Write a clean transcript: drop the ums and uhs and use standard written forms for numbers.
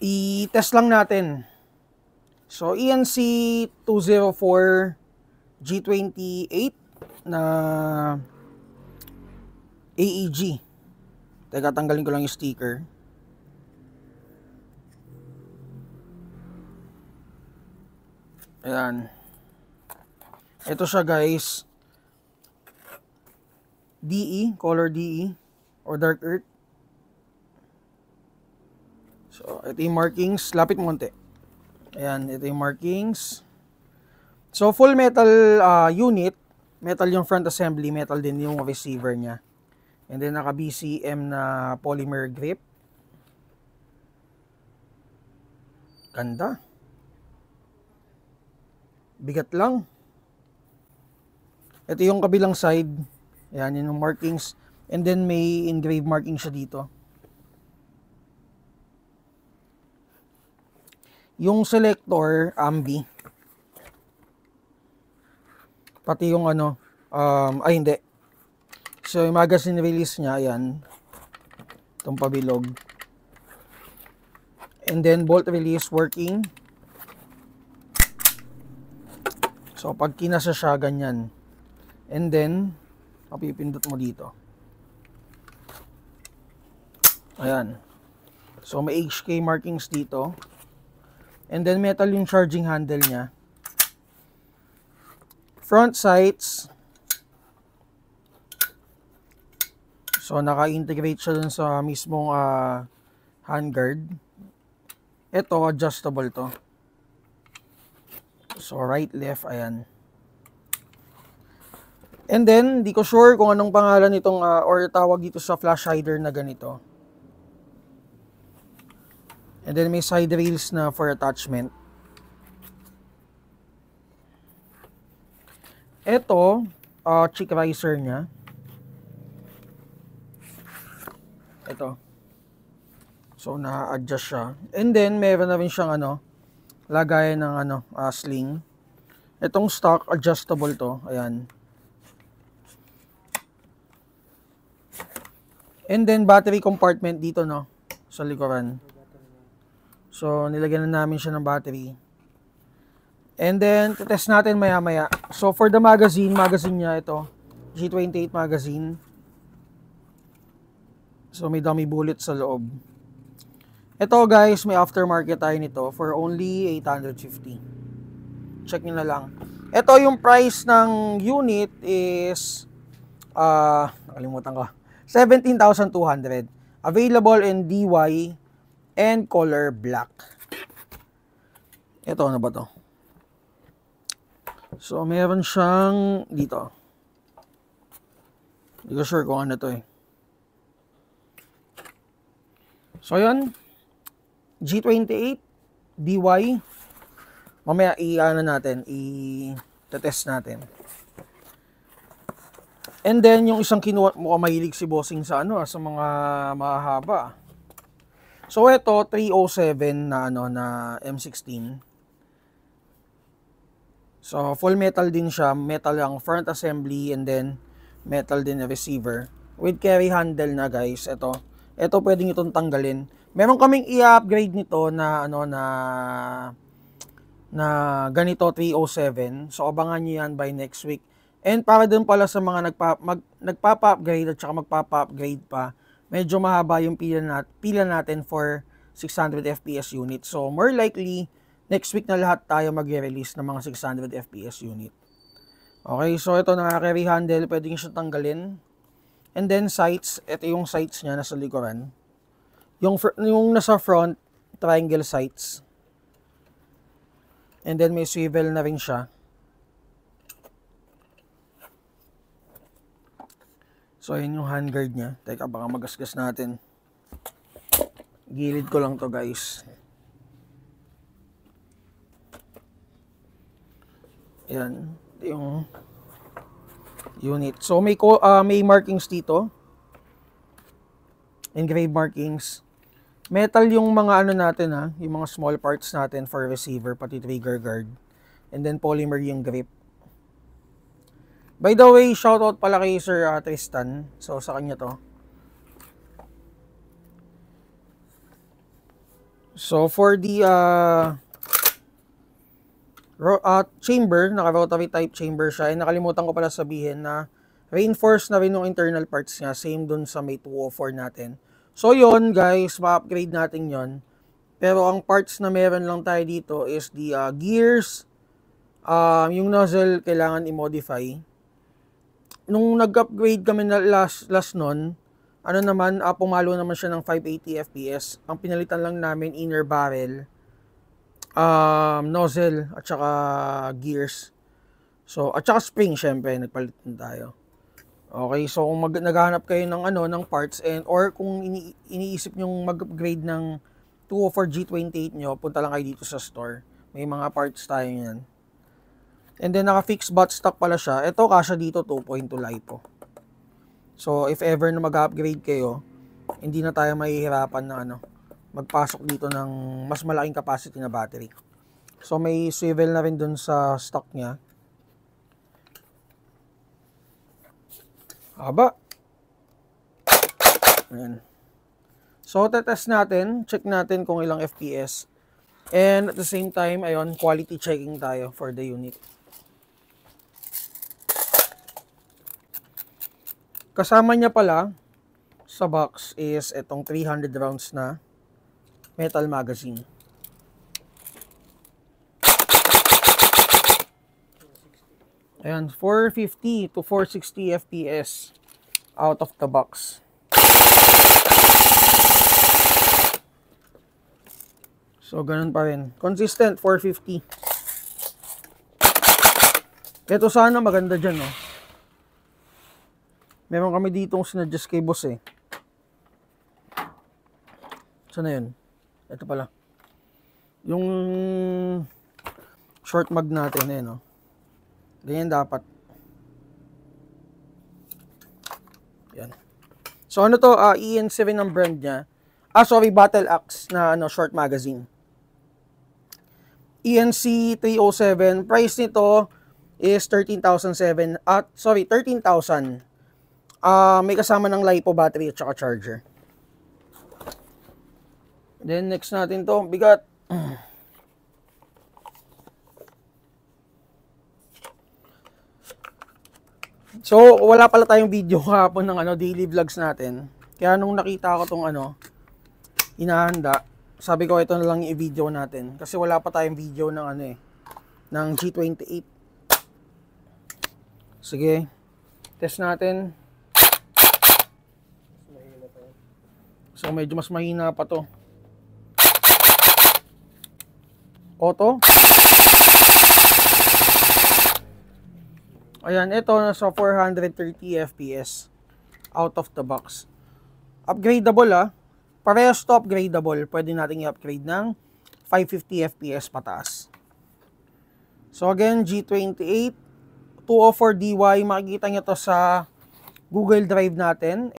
I-test lang natin. So, ENC 204 G28 na AEG. Teka, tanggalin ko lang yung sticker. Ayan. Ito siya guys. DE, color DE or dark earth. So, ito yung markings. Lapit mo konti. Ayan, ito yung markings. So, full metal unit. Metal yung front assembly. Metal din yung receiver niya. And then, naka BCM na polymer grip. Ganda. Bigat lang. Ito yung kabilang side. Ayan, yun yung markings. And then, may engraved marking siya dito. Yung selector, ambi. Pati yung ano, ay hindi. So, yung magazine release niya, ayan. Itong pabilog. And then, bolt release working. So, pag kinasa siya, ganyan. And then, papipindot mo dito. Ayan. So, may HK markings dito. And then, metal yung charging handle niya. Front sights. So, naka-integrate siya dun sa mismong handguard. Ito, adjustable to. So, right, left, ayan. And then, di ko sure kung anong pangalan nitong or tawag dito sa flash hider na ganito. And then, may side rails na for attachment. Ito, cheek riser niya. Ito. So, na-adjust siya. And then, meron na rin siyang lagayan ng sling. Itong stock, adjustable to. Ayan. And then, battery compartment dito, no? Sa likuran. So, nilagyan na namin siya ng battery. And then, test natin maya-maya. So, for the magazine niya ito. G28 magazine. So, may dummy bullet sa loob. Ito guys, may aftermarket tayo nito for only 850. Check nyo na lang. Ito yung price ng unit is nakalimutan ko. 17,200. Available in DY and color black. Ito, ano ba to? So, meron siyang dito. Hindi ko sure kung ano to eh. So, yun. G28 DY. Mamaya i-test natin. And then yung isang kinuha, mukhang mahilig si bossing sa sa mga mahahaba. So ito 307 na na M16. So full metal din siya, metal ang front assembly and then metal din na receiver with carry handle na guys. Ito pwedeng itong tanggalin. Meron kaming i-upgrade nito na na ganito 307. So abangan niyo yan by next week. And para din pala sa mga nagpapa-upgrade at saka magpapa-upgrade pa, medyo mahaba yung pila natin for 600 FPS unit. So more likely next week na lahat tayo magre-release ng mga 600 FPS unit. Okay, so ito naka-carry handle, pwede nyo siya tanggalin. And then sights, ito yung sights niya nasa likuran. Yung nasa front, triangle sights. And then may swivel na rin siya. So yun yung handguard niya. Teka, baka magasgas natin. Gilid ko lang to guys. Yan, yung unit. So may markings dito. Engraved markings. Metal yung mga natin yung mga small parts natin for receiver, pati trigger guard. And then polymer yung grip. By the way, shoutout pala kay Sir Tristan. So sa kanya to. So for the chamber, naka-rotary type chamber siya. Nakalimutan ko pala sabihin na reinforced na rin yung internal parts niya. Same dun sa may 204 natin. So yon guys, ma-upgrade natin yon. Pero ang parts na meron lang tayo dito is the gears. Yung nozzle kailangan i-modify. Nung nag-upgrade kami na last nun, ano naman, pumalo naman siya ng 580 FPS. Ang pinalitan lang namin inner barrel, nozzle at saka gears. So at saka spring, syempre nagpalit din tayo. Okay, so kung naghahanap kayo ng ng parts or kung iniisip niyo mag-upgrade ng 204 G28 nyo, punta lang kayo dito sa store. May mga parts tayo niyan. And then naka-fixed butt stock pala siya. Ito kasya dito 2.2 LiPo. So if ever na mag-upgrade kayo, hindi na tayo mahihirapan na magpasok dito ng mas malaking capacity na battery. So may swivel na rin dun sa stock niya. Haba. Ayan. So tetest natin, check natin kung ilang FPS. And at the same time, ayun, quality checking tayo for the unit. Kasama niya pala sa box is itong 300 rounds na metal magazine. Ayan, 450 to 460 FPS out of the box. So, ganun pa rin. Consistent, 450. Ito sana maganda dyan, no? Meron kami ditong sinadjust kay boss, eh. Sana yun? Ito pala. Yung short mag natin, eh, no? Ganyan dapat. Yan. So, ano to? EN7 ang brand niya. Sorry, Battle Axe na short magazine. ENC 307. Price nito is 13,007. 13,000. May kasama ng LiPo battery at saka charger. Then next natin to, bigat. So wala pala tayong video kahapon ng daily vlogs natin. Kaya nung nakita ko tong hinahanda, sabi ko ito na lang yung i-video natin kasi wala pa tayong video ng ng G28. Sige. Test natin. So medyo mas mahina pa to. Auto. Ayan, ito nasa 430 FPS out of the box. Upgradable Parehas to upgradable. Pwede natin i-upgrade ng 550 FPS pataas. So again, G28 204DY, makikita nyo to sa Google Drive natin.